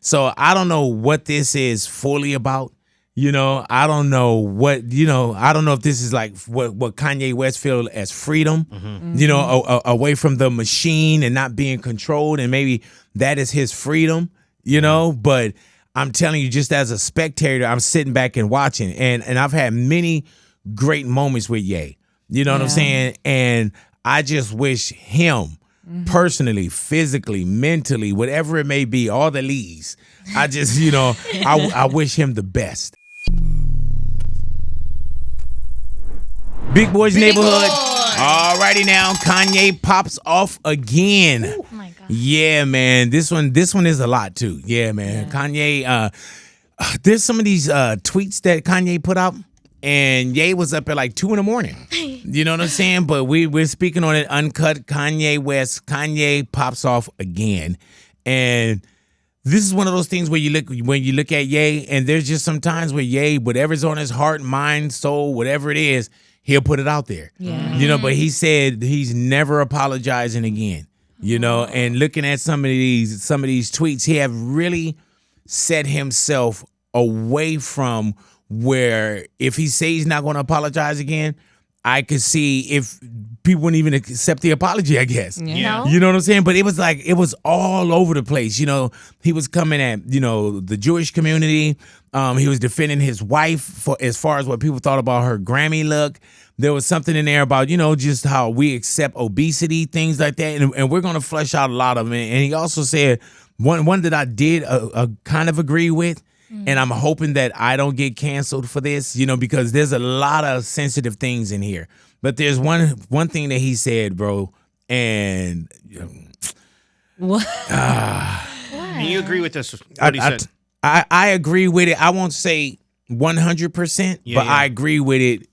So I don't know what this is fully about. You know, I don't know what, I don't know if this is like what Kanye West feel as freedom, away from the machine and not being controlled. And maybe that is his freedom, but I'm telling you, just as a spectator, I'm sitting back and watching. And I've had many great moments with Ye. You know what I'm saying? And I just wish him personally, physically, mentally, whatever it may be, all the leads. I just, I wish him the best. Big Boys Neighborhood. Alrighty now, Kanye pops off again. Oh my God. Yeah, man. This one is a lot too. Yeah, man. Yeah. Kanye, there's some of these tweets that Kanye put out, and Ye was up at like 2 a.m. You know what I'm saying? But we're speaking on it uncut. Kanye West. Kanye pops off again. And this is one of those things where you look at Ye, and there's just some times where Ye, whatever's on his heart, mind, soul, whatever it is, he'll put it out there. Yeah. But he said he's never apologizing again. And looking at some of these tweets, he have really set himself away from where if he says he's not going to apologize again, I could see if people wouldn't even accept the apology, I guess. Yeah. You know what I'm saying? But it was all over the place. He was coming at, the Jewish community. He was defending his wife for as far as what people thought about her Grammy look. There was something in there about, just how we accept obesity, things like that. And we're going to flesh out a lot of them. And he also said one that I did kind of agree with. And I'm hoping that I don't get canceled for this, because there's a lot of sensitive things in here. But there's one thing that he said, bro, and What? Do you agree with this? What he said? I agree with it. I won't say 100%, but I agree with it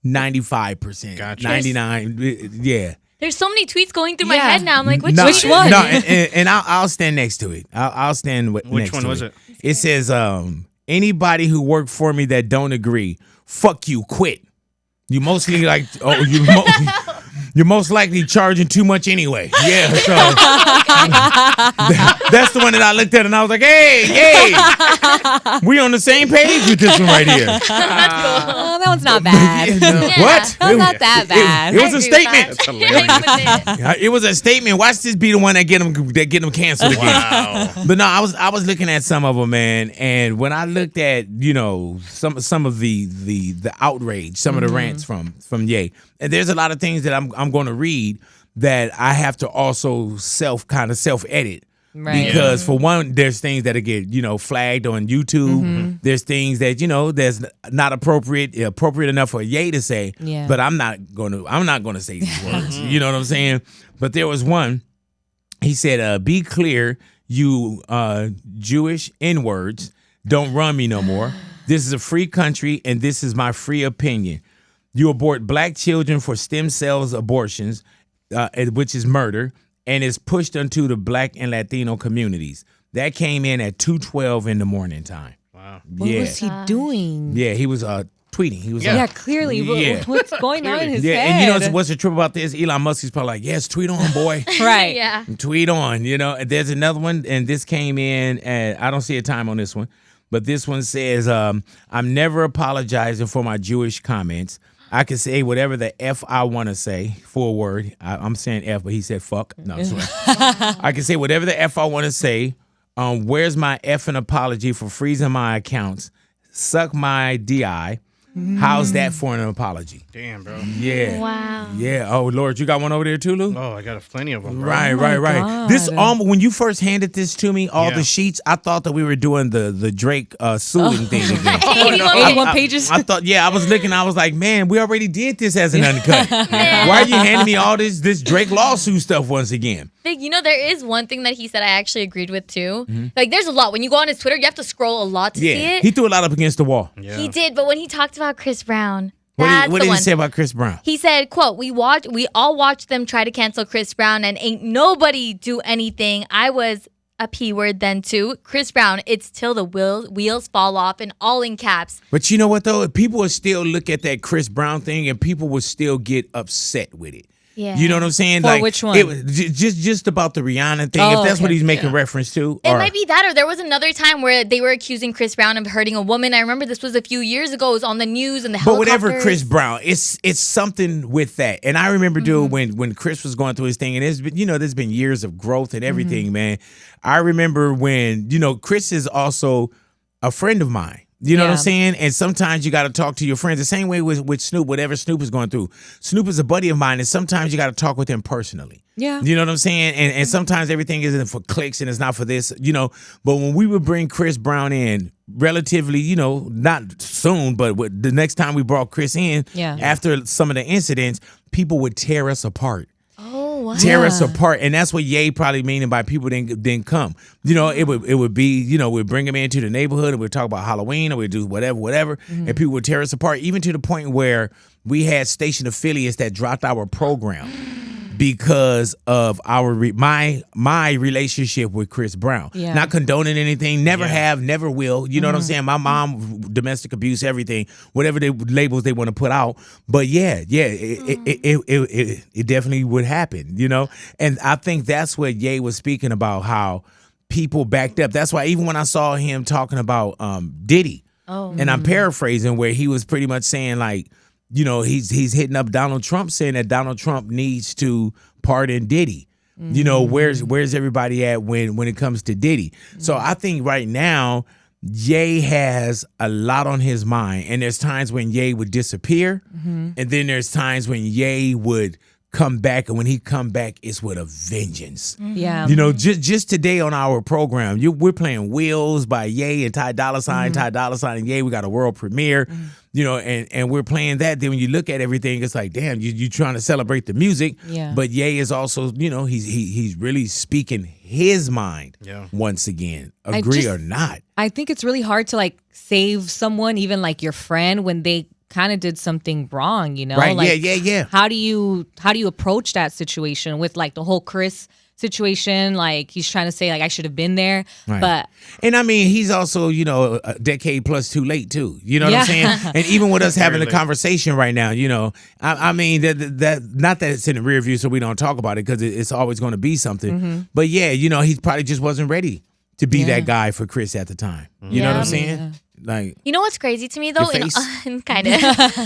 95%. Gotcha. 99. Yeah. There's so many tweets going through my head now. I'm like, which one? No, and I'll stand next to it. I'll stand next to it. Which one was it? It says, anybody who worked for me that don't agree, fuck you, quit. You mostly you're most likely charging too much anyway. Yeah, so that's the one that I looked at and I was like, hey, we on the same page with this one right here. Oh, that one's not bad. What? That's not that bad. It was a statement. That's hilarious. It was a statement. Watch this be the one that get them canceled again. Wow. But no, I was looking at some of them, man, and when I looked at some of the outrage, some of the rants from Ye, and there's a lot of things that I'm going to read that I have to also self edit. Right. Because for one, there's things that get flagged on YouTube. There's things that that's not appropriate enough for Ye to say. Yeah. But I'm not gonna say these words. You know what I'm saying? But there was one. He said, "Be clear, you Jewish N-words don't run me no more. This is a free country, and this is my free opinion. You abort black children for stem cells abortions, which is murder." And is pushed into the black and Latino communities. That came in at 2:12 in the morning time. Wow. What was he doing? Yeah, he was tweeting. He was clearly. Yeah. What's going on in his head? And what's the trip about this? Elon Musk is probably like, yes, tweet on, boy. Right. Yeah. Tweet on. There's another one, and this came in, and I don't see a time on this one, but this one says, I'm never apologizing for my Jewish comments. I can say whatever the F I want to say, full word. I'm saying F, but he said fuck. No, I swear. I can say whatever the F I want to say. Where's my effing apology for freezing my accounts? Suck my DI. How's that for an apology? Damn, bro. Yeah. Wow. Yeah. Oh, Lord, you got one over there too, Lou? Oh, I got plenty of them, bro. Right. God. This when you first handed this to me, all the sheets, I thought that we were doing the Drake suing thing again. 81 pages. I thought, I was looking, I was like, man, we already did this as an uncut. Why are you handing me all this Drake lawsuit stuff once again? Big, there is one thing that he said I actually agreed with too. Like, there's a lot. When you go on his Twitter, you have to scroll a lot to see it. He threw a lot up against the wall. Yeah. He did, but when he talked about Chris Brown, What did he say about Chris Brown? He said, quote, we all watched them try to cancel Chris Brown and ain't nobody do anything. I was a P word then too. Chris Brown, it's till the wheels fall off, and all in caps. But you know what though? People will still look at that Chris Brown thing and people will still get upset with it. Yeah. You know what I'm saying? For like which one? It was just about the Rihanna thing. Oh, if that's what okay. he's making reference to. It or- might be that, or there was another time where they were accusing Chris Brown of hurting a woman. I remember this was a few years ago. It was on the news and the But whatever helicopters. Chris Brown, it's something with that. And I remember, dude, when Chris was going through his thing, and there's been, there's been years of growth and everything, man. I remember when, Chris is also a friend of mine. You know what I'm Yeah. saying? And sometimes you got to talk to your friends. The same way with Snoop, whatever Snoop is going through. Snoop is a buddy of mine, and sometimes you got to talk with him personally. Yeah. You know what I'm saying? And sometimes everything isn't for clicks and it's not for this, But when we would bring Chris Brown in relatively, not soon, but the next time we brought Chris in, Yeah. after some of the incidents, people would tear us apart. Oh, wow. Tear us apart, and that's what Ye probably meaning by people didn't come. It would be, we'd bring him into the neighborhood and we'd talk about Halloween or we'd do whatever, and people would tear us apart, even to the point where we had station affiliates that dropped our program because of my relationship with Chris Brown. Yeah. Not condoning anything, never have, never will. You know what I'm saying? My mom, domestic abuse, everything, whatever labels they want to put out. But it definitely would happen, And I think that's what Ye was speaking about, how people backed up. That's why even when I saw him talking about Diddy, and I'm paraphrasing, where he was pretty much saying like, he's hitting up Donald Trump, saying that Donald Trump needs to pardon Diddy. Where's everybody at when it comes to Diddy? So I think right now, Ye has a lot on his mind, and there's times when Ye would disappear, and then there's times when Ye would come back, and when he come back, it's with a vengeance. Yeah. Just today on our program, we're playing Wheels by Ye and Ty Dolla $ign, Ty Dolla $ign and Ye. We got a world premiere, and we're playing that. Then when you look at everything, it's like, damn, you trying to celebrate the music, Yeah. but Ye is also, he's really speaking his mind Yeah. once again, agree or not. I think it's really hard to like save someone, even like your friend, when they kind of did something wrong, Right? Like, Yeah. How do you approach that situation with like the whole Chris situation? Like he's trying to say like I should have been there, Right. but And I mean, he's also, a decade plus too late too. You know what I'm Yeah. saying? And even with us having the late. conversation right now, I mean that not that it's in the rear view, so we don't talk about it because it's always going to be something. But yeah, he probably just wasn't ready to be that guy for Chris at the time. You know what I'm saying? Yeah. Like, You know what's crazy to me though? Your face? Kind of.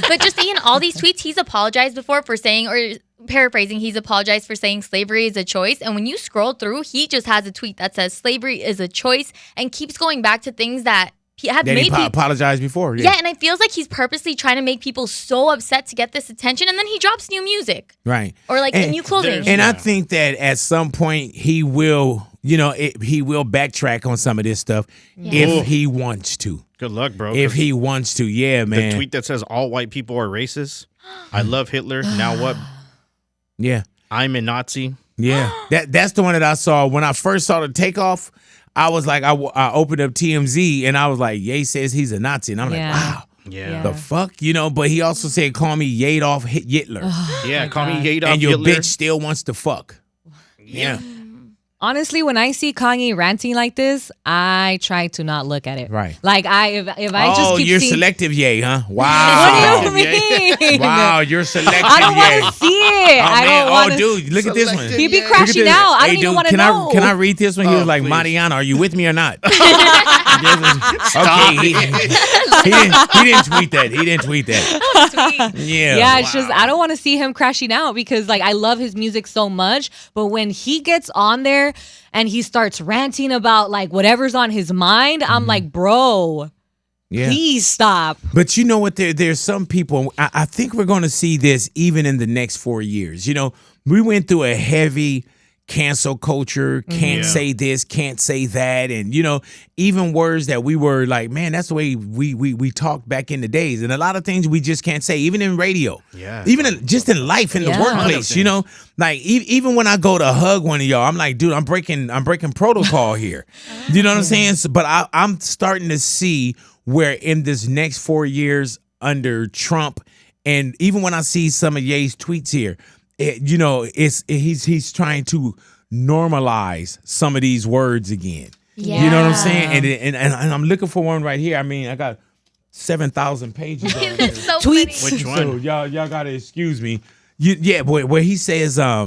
But just seeing all these tweets, he's apologized before for saying, or paraphrasing, he's apologized for saying slavery is a choice. And when you scroll through, he just has a tweet that says slavery is a choice and keeps going back to things that have that made he people. apologized before. Yeah, and it feels like he's purposely trying to make people so upset to get this attention, and then he drops new music Right. or like And new clothing. there's- And I Yeah. think that at some point he will, he will backtrack on some of this stuff if he wants to. Good luck, bro. If he wants to, yeah, the man. tweet that says all white people are racist. I love Hitler. Now what? Yeah. I'm a Nazi. Yeah, that's the one that I saw when I first saw the takeoff. I was like, I opened up TMZ and I was like, Ye says he's a Nazi, and I'm Yeah. like, wow, Yeah. the fuck, But he also said, call me Adolph Hitler, Yeah. Call me Adolph and your Hitler. bitch still wants to fuck. Yeah, honestly, when I see Kanye ranting like this, I try to not look at it. Right. Like if I just keep you're seeing, selective, Ye, huh? what Wow. do you mean? Wow, you're selective, I don't Ye. want to see it. Oh, I man. don't want to. Dude, look at this one. Selective. He be Yeah. crashing Look at this. out. I Hey, don't even dude, want to know. Can I read this one? He Oh, was like, please. Mariana, are you with me or not? Okay, he didn't tweet that. He didn't tweet that. Yeah. Yeah, it's just I don't want to see him crashing out because like I love his music so much, but when he gets on there and he starts ranting about like whatever's on his mind, I'm like, bro, Yeah. please stop. But you know what? There's some people, I think we're going to see this even in the next 4 years. We went through a heavy cancel culture, can't Yeah. say this, can't say that. And, even words that we were like, man, that's the way we talked back in the days. And a lot of things we just can't say, even in radio. Yeah. Even just in life, in the Yeah. workplace, like even when I go to hug one of y'all, I'm like, dude, I'm breaking protocol here. You know what I'm saying? So, but I'm starting to see where in this next 4 years under Trump, and even when I see some of Ye's tweets here, he's trying to normalize some of these words again. Yeah. You know what I'm saying? And I'm looking for one right here. I mean, I got 7,000 pages on here. It's so Tweets. funny. Which one? So y'all gotta excuse me. where he says, oh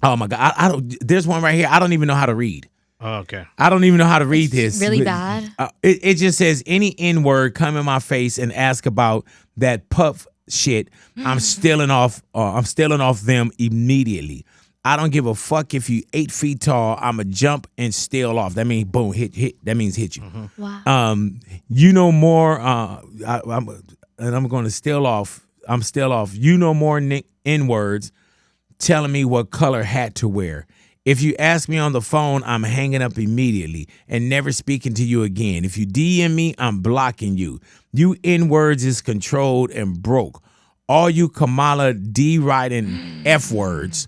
my God, I don't. There's one right here. I don't even know how to read. Oh, okay. I don't even know how to read this. Really bad. It just says any N-word come in my face and ask about that puff shit. I'm stealing off them immediately. I don't give a fuck if you 8 feet tall. I'ma jump and steal off. That means boom, hit. That means hit you. Wow. You know more. I'm going to steal off. I'm still off. You know more N-words telling me what color hat to wear. If you ask me on the phone, I'm hanging up immediately and never speaking to you again. If you DM me, I'm blocking you. You N-words is controlled and broke. All you Kamala D-writing F-words.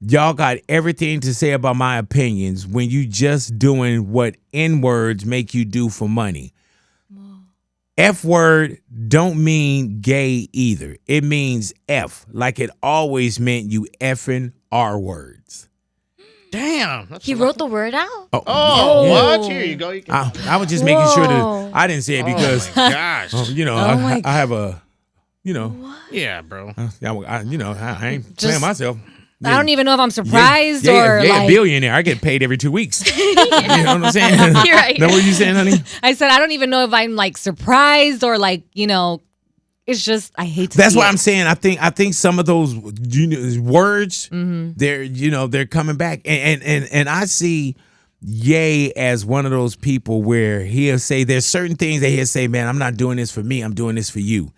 Y'all got everything to say about my opinions when you just doing what N-words make you do for money. F-word don't mean gay either. It means F, like it always meant you effing R-words. Damn. He wrote the word out? Oh, what? Here you go. You can... I was just making sure that I didn't say it because, oh my gosh. I have a, Yeah, bro. I ain't playing myself. I don't even know if I'm surprised or a like billionaire. I get paid every 2 weeks. You know what I'm saying? You're right. Know what you saying, honey? I said I don't even know if I'm like surprised or like, it's just I hate to That's see what it. I'm saying. I think some of those words, they're coming back. And I see Ye as one of those people where he'll say there's certain things that he'll say, man, I'm not doing this for me, I'm doing this for you.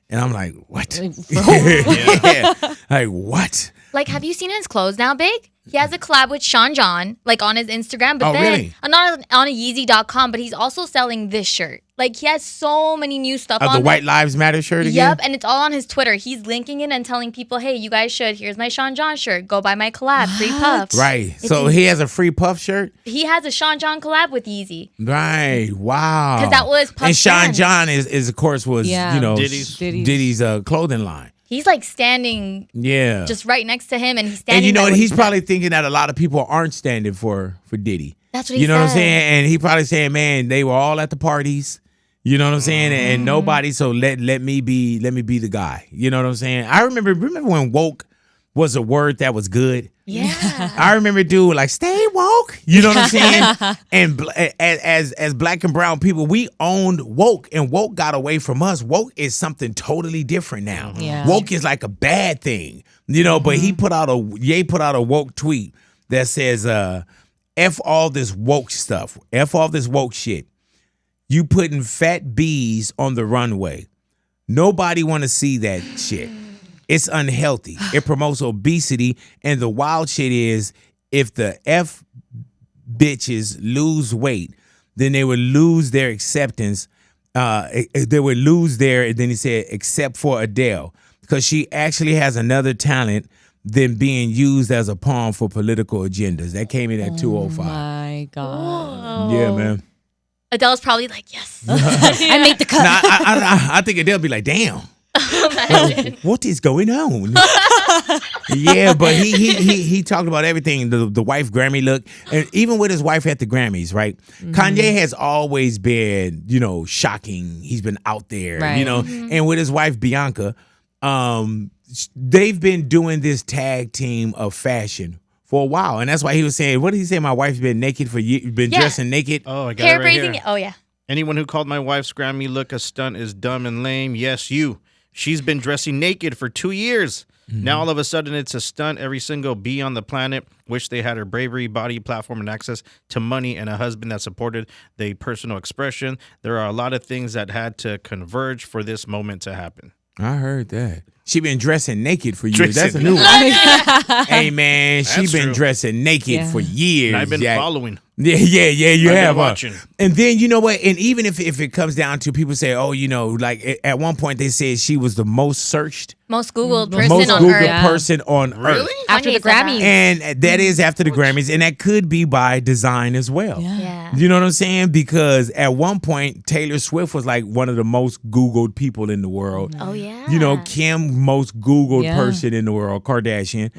And I'm like, what? Yeah. Like, what? Like, have you seen his clothes now, Big? He has a collab with Sean John, like on his Instagram, but really? not on a Yeezy.com, but he's also selling this shirt. Like, he has so many new stuff on The there. White Lives Matter shirt again? Yep, and it's all on his Twitter. He's linking it and telling people, hey, you guys should. Here's my Sean John shirt. Go buy my collab. Free puff. Right. So he has a free puff shirt? He has a Sean John collab with Yeezy. Right. Wow. Because that was Puff's And Sean brand. John is of course Diddy's clothing line. He's like standing just right next to him, and he's standing. And you know there what? with He's him. probably thinking that a lot of people aren't standing for Diddy. That's what he You know what I'm said. saying? And he probably saying, man, they were all at the parties. You know what I'm saying? And nobody. So let me be the guy. You know what I'm saying? I remember when woke was a word that was good. Yeah. I remember dude like stay woke. You know what I'm saying? And as black and brown people, we owned woke, and woke got away from us. Woke is something totally different now. Yeah. Woke is like a bad thing, But he put out a woke tweet that says, "F all this woke stuff. F all this woke shit. You putting fat bees on the runway. Nobody want to see that shit." It's unhealthy. It promotes obesity. And the wild shit is if the F bitches lose weight, then they would lose their acceptance. They would lose then he said, except for Adele, because she actually has another talent than being used as a pawn for political agendas. That came in at 205. Oh my God. Yeah, man. Adele's probably like, yes. I made the cut. Nah, I think Adele be like, damn. What is going on? Yeah, but he talked about everything. The wife Grammy look, and even with his wife at the Grammys, right? Kanye has always been, shocking. He's been out there, Right. And with his wife Bianca, they've been doing this tag team of fashion for a while, and that's why he was saying, what did he say? My wife's been naked for years, been dressing naked. Oh, I got it right Paraphrasing here. it. Oh, yeah. Anyone who called my wife's Grammy look a stunt is dumb and lame. Yes, you. She's been dressing naked for 2 years. Now all of a sudden it's a stunt. Every single bee on the planet wish they had her bravery, body, platform, and access to money and a husband that supported the personal expression. There are a lot of things that had to converge for this moment to happen. I heard that. She been dressing naked for years. That's a new one. Hey, man, she That's been true. dressing naked for years. And I've been Jack. following. Yeah, you I've have. been watching. And then, you know what? And even if it comes down to people say, oh, like at one point they said she was the most searched, Most Googled person most on Googled Earth. person on Really? Earth. After the Kanye said that. Grammys. And that is after the Grammys. And that could be by design as well. Yeah. You know what I'm saying? Because at one point, Taylor Swift was like one of the most Googled people in the world. Oh, yeah. Kim, most Googled Yeah. person in the world, Kardashian.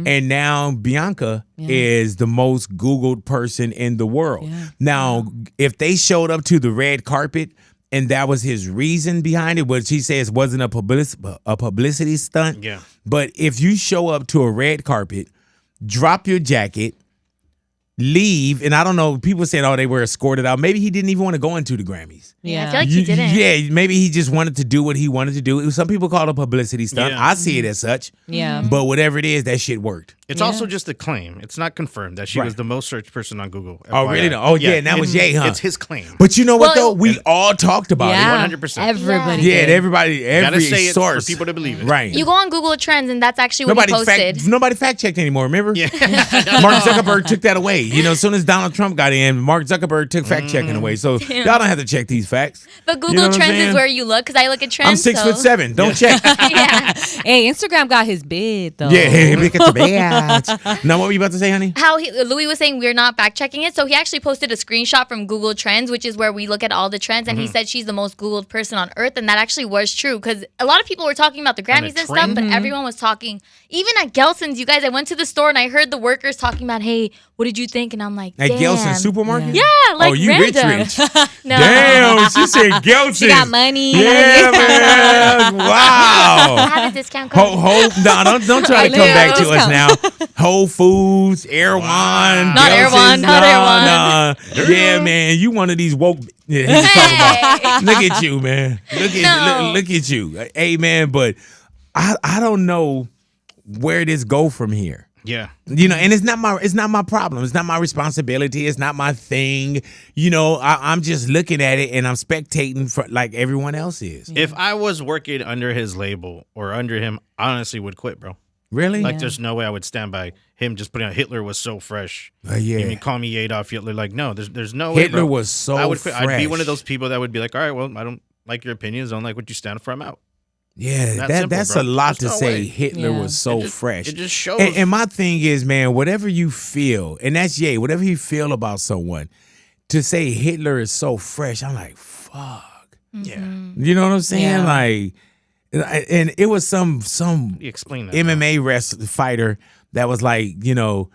And now Bianca is the most Googled person in the world. Yeah. Now, if they showed up to the red carpet and that was his reason behind it, which he says wasn't a publicity stunt. Yeah. But if you show up to a red carpet, drop your jacket, leave, and I don't know, people saying, oh, they were escorted out. Maybe he didn't even want to go into the Grammys. Yeah, I feel like he didn't. Yeah, maybe he just wanted to do what he wanted to do. Some people call it a publicity stunt. Yeah. I see it as such. Yeah. But whatever it is, that shit worked. It's also just a claim. It's not confirmed that she was the most searched person on Google. Oh, FYI. really? No. Oh, yeah, and that was Ye, huh? It's his claim. But you know what, Well, though? We all talked about Yeah. it. 100%. Everybody. Yeah, did. everybody, Gotta every say it source. for people to believe it. Right. You go on Google Trends, and that's actually what he posted. Nobody fact checked anymore, remember? Yeah. Mark Zuckerberg took that away. You know, as soon as Donald Trump got in, Mark Zuckerberg took fact checking away. So y'all don't have to check these facts. But Google You know what I'm Trends saying? is where you look, because I look at Trends. I'm 6'7". Don't check. Yeah. Hey, Instagram got his bid though. Yeah, hey, look at the bitch. Now, what were you about to say, honey? How Louis was saying we're not fact checking it, so he actually posted a screenshot from Google Trends, which is where we look at all the trends, and he said she's the most Googled person on earth, and that actually was true because a lot of people were talking about the Grammys and stuff, trend? but everyone was talking. Even at Gelson's, you guys, I went to the store and I heard the workers talking about, hey, what did you think? And I'm like, At damn. Gelson's supermarket? Yeah, like oh, you random. rich. No. Damn, she said Gelson's. She got money. Yeah, man. I Wow. have a discount code. Don't try to I come know. back to us now. Whole Foods, Erewhon. Not Gelson's, Erewhon, not Nah. Yeah, man, you one of these woke. Yeah, he's talking about. Look at you, man. Look at you. Hey, man, but I don't know where this go from here. Yeah. You know, and it's not my problem. It's not my responsibility. It's not my thing. You know, I'm just looking at it and I'm spectating for like everyone else is. If I was working under his label or under him, I honestly would quit, bro. Really? Like, there's no way I would stand by him just putting out Hitler was so fresh. Yeah. You mean call me Adolph Hitler? Like, no, there's no way. Hitler bro. was so I would quit. I'd be fresh. one of those people that would be like, all right, well, I don't like your opinions. I don't like what you stand for. I'm out. Yeah, That's simple, that's bro. a lot There's to no say. way. Hitler Yeah. was so It just- fresh. It just shows. And my thing is, man, whatever you feel, and that's whatever you feel about someone, to say Hitler is so fresh, I'm like, fuck. yeah. You know what I'm saying? Yeah. Like, and it was some You explain that. MMA fighter that was like, you know,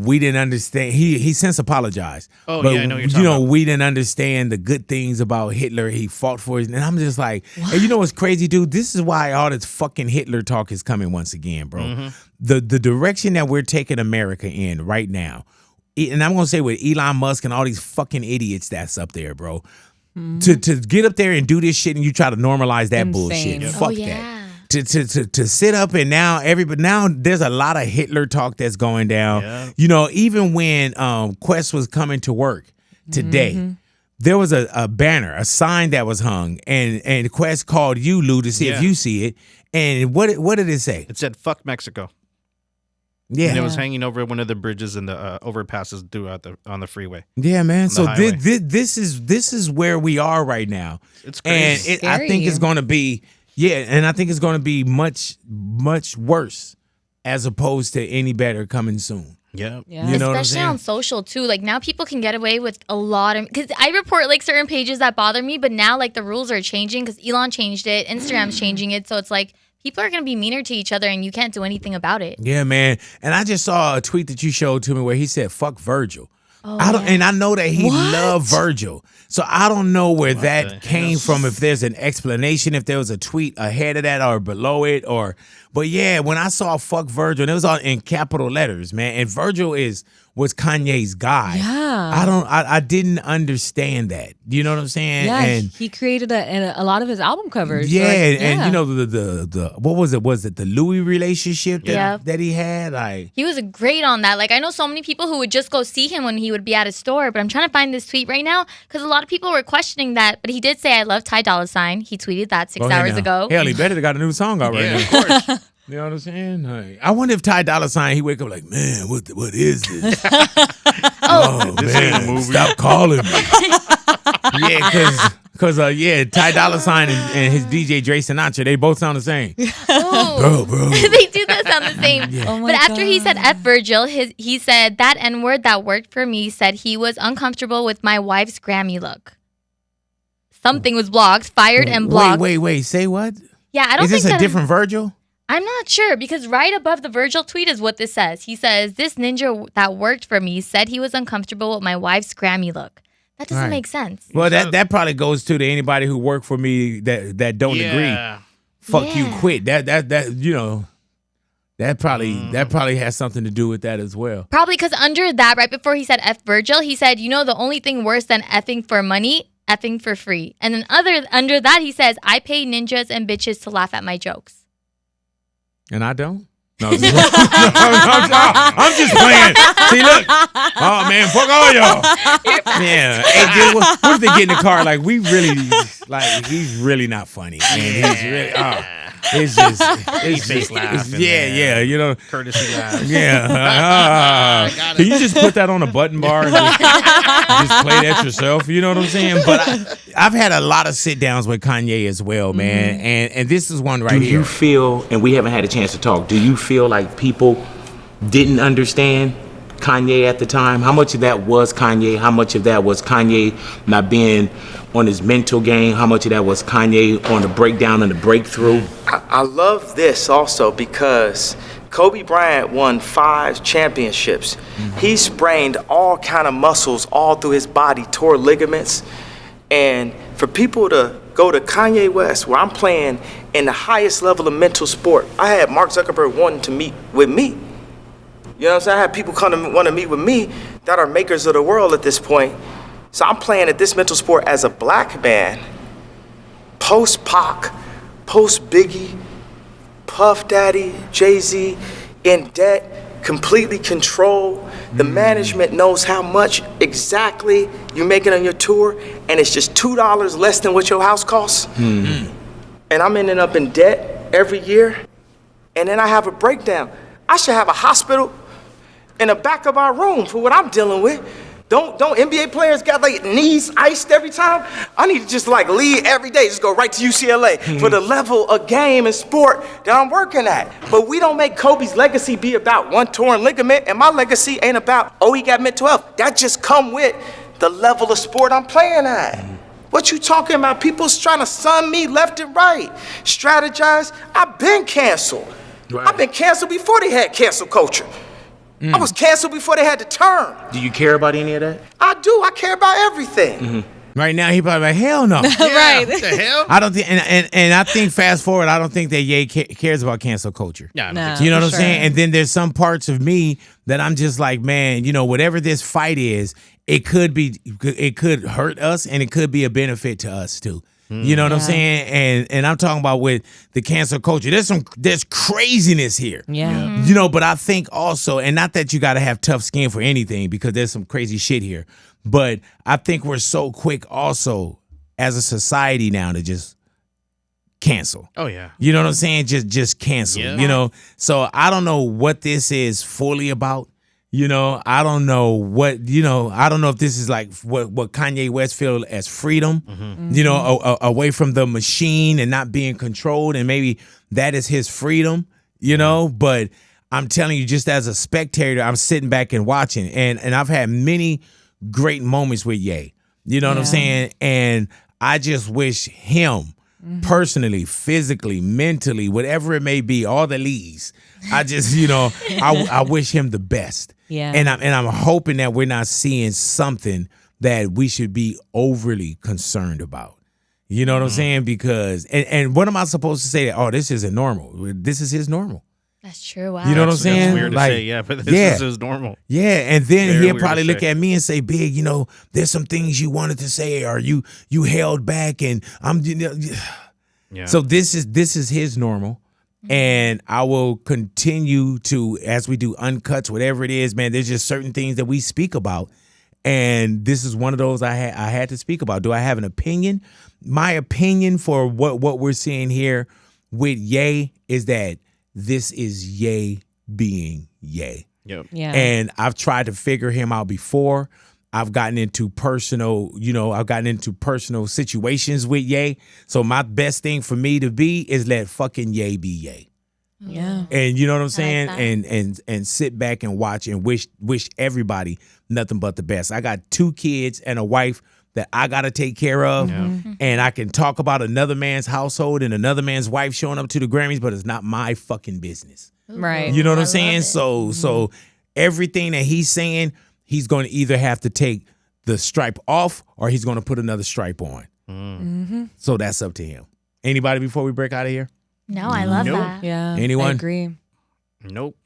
we didn't understand. He since apologized. Oh, but, yeah, I know what you're talking about. we didn't understand the good things about Hitler. He fought for it. And I'm just like, hey, you know what's crazy, dude? This is why all this fucking Hitler talk is coming once again, bro. Mm-hmm. The direction that we're taking America in right now, and I'm going to say with Elon Musk and all these fucking idiots that's up there, bro. To get up there and do this shit and you try to normalize that Insane. bullshit. Yeah. Fuck Oh, yeah. that. To sit up and now there's a lot of Hitler talk that's going down. Yeah. You know, even when Quest was coming to work today, there was a banner, a sign that was hung, and Quest called you, Lou, to see if Yeah. you see it. And what did it say? It said "fuck Mexico," Yeah, and it was hanging over one of the bridges and the overpasses throughout on the freeway. yeah, man. So highway. this is where we are right now. It's And crazy. I think it's going to be, and I think it's going to be much, much worse as opposed to any better coming soon. Yeah. Yeah. You know what I'm Especially saying? on social too. Like now people can get away with a lot of, because I report like certain pages that bother me, but now like the rules are changing because Elon changed it, Instagram's changing it. So it's like people are going to be meaner to each other and you can't do anything about it. Yeah, man. And I just saw a tweet that you showed to me where he said, fuck Virgil. Oh, And I know that he loved Virgil. So I don't know where the that came from, if there's an explanation, if there was a tweet ahead of that or below it, but yeah, when I saw fuck Virgil, and it was all in capital letters, man. And Virgil was Kanye's guy. Yeah. I didn't understand that. You know what I'm saying? Yeah, And he created a lot of his album covers. yeah, Like, and you know the what was it? Was it the Louis relationship Yeah. that he had? Like, He was great on that. Like I know so many people who would just go see him when he would be at a store, but I'm trying to find this tweet right now because a lot of people were questioning that. But he did say, I love Ty Dolla $ign. He tweeted that 6 go ahead hours now. ago. Hell, he better got a new song out right Yeah, now. of course. You know what I'm saying? Like, I wonder if Ty Dolla $ign, he wake up like, man, what is this? oh This man, ain't a movie. stop calling me. Yeah, because Ty Dolla $ign and his DJ Dre Sinatra, they both sound the same. Oh. Bro. They do that sound the same. Oh my But after he said God. F Virgil, he said that N word that worked for me said he was uncomfortable with my wife's Grammy look. Something was blocked, fired, and blocked. Wait, say what? Yeah, I don't Is think this a that different Virgil? I'm not sure because right above the Virgil tweet is what this says. He says, this ninja that worked for me said he was uncomfortable with my wife's Grammy look. That doesn't Right. make sense. Well, that probably goes to anybody who work for me that don't agree. Fuck you, quit. That you know. That probably has something to do with that as well. Probably because under that, right before he said F Virgil, he said, the only thing worse than effing for money, effing for free. And then under that, he says, I pay ninjas and bitches to laugh at my jokes. And I don't? No, I'm just playing. See, look. Oh, man, fuck all y'all. Yeah. Hey, dude, what if they get in the car? Like, he's really not funny. Man, he's really, it's just laughing. Yeah, Courtesy laugh. Yeah. Can you just put that on a button bar and just play that yourself? You know what I'm saying? But I've had a lot of sit downs with Kanye as well, man. And this is one right here. Do you feel, and we haven't had a chance to talk, do you feel like people didn't understand Kanye at the time? How much of that was Kanye? How much of that was Kanye not being on his mental game? How much of that was Kanye on the breakdown and the breakthrough? I love this also because Kobe Bryant won 5 championships. He sprained all kind of muscles all through his body, tore ligaments. And for people to go to Kanye West, where I'm playing in the highest level of mental sport, I had Mark Zuckerberg wanting to meet with me. You know what I'm saying? I had people come to want to meet with me that are makers of the world at this point. So I'm playing at this mental sport as a black man, post-Pac, post-Biggie, Puff Daddy, Jay-Z, in debt, completely controlled. The management knows how much exactly you're making on your tour, and it's just $2 less than what your house costs. And I'm ending up in debt every year, and then I have a breakdown. I should have a hospital in the back of our room for what I'm dealing with. Don't NBA players got like knees iced every time? I need to just like leave every day, just go right to UCLA for the level of game and sport that I'm working at. But we don't make Kobe's legacy be about one torn ligament, and my legacy ain't about, he got mental health. That just come with the level of sport I'm playing at. What you talking about? People's trying to sun me left and right. Strategize. I've been canceled. Right. I've been canceled before they had cancel culture. I was canceled before they had to turn. Do you care about any of that? I do. I care about everything. Right now, he probably like, hell no. Right. What the hell? I don't think, and I think fast forward, I don't think that Ye cares about cancel culture. Yeah, No. You know what I'm for saying? sure. And then there's some parts of me that I'm just like, man, whatever this fight is, it could hurt us and it could be a benefit to us too. You know what I'm saying? And I'm talking about with the cancel culture. There's craziness here. Yeah. But I think also, and not that you got to have tough skin for anything because there's some crazy shit here, but I think we're so quick also as a society now to just cancel. Oh, yeah. You know what I'm saying? Just cancel. Yeah. So I don't know what this is fully about. I don't know what, I don't know if this is like what Kanye West feel as freedom, away from the machine and not being controlled. And maybe that is his freedom, but I'm telling you, just as a spectator, I'm sitting back and watching. And I've had many great moments with Ye. You know what I'm saying? And I just wish him personally, physically, mentally, whatever it may be, all the leads. I just, I wish him the best. Yeah. And I'm hoping that we're not seeing something that we should be overly concerned about. You know what I'm saying? Because and what am I supposed to say? This isn't normal. This is his normal. That's true. Wow. You know what I'm saying? That's weird to Like, say, but this is his normal. Yeah, and then Very he'll weird probably to look say. at me and say, "Big, there's some things you wanted to say, or you held back, and I'm." Yeah. So this is his normal, and I will continue to, as we do uncuts, whatever it is, man. There's just certain things that we speak about, and this is one of those I had to speak about. Do I have an opinion? My opinion for what we're seeing here with Ye is that this is Ye being Ye. Yep. Yeah. And I've tried to figure him out before. I've gotten into personal situations with Ye. So my best thing for me to be is let fucking Ye be Ye. Yeah. And you know what I'm saying? that. And sit back and watch and wish everybody nothing but the best. I got 2 kids and a wife that I got to take care of. And I can talk about another man's household and another man's wife showing up to the Grammys, but it's not my fucking business. Right. You know what I I'm saying? love it. So everything that he's saying, he's going to either have to take the stripe off or he's going to put another stripe on. So that's up to him. Anybody before we break out of here? No, I love Nope. that. Yeah. Anyone? I agree. Nope.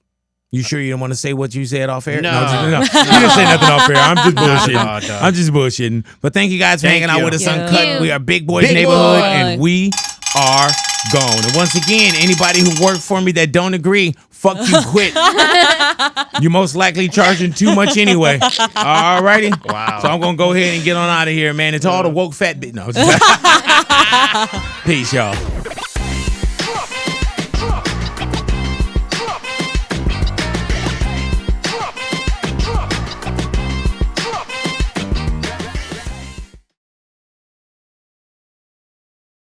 You sure you don't want to say what you said off air? No. You didn't say nothing off air. I'm just bullshitting. No. I'm just bullshitting. But thank you guys for Thank hanging out you. with us Thank Uncut. you. We are Big Boys Big Neighborhood, Boy. and we are gone. And once again, anybody who worked for me that don't agree, fuck you, quit. You're most likely charging too much anyway. All righty. Wow. So I'm going to go ahead and get on out of here, man. It's all the woke fat bit. No. Peace, y'all.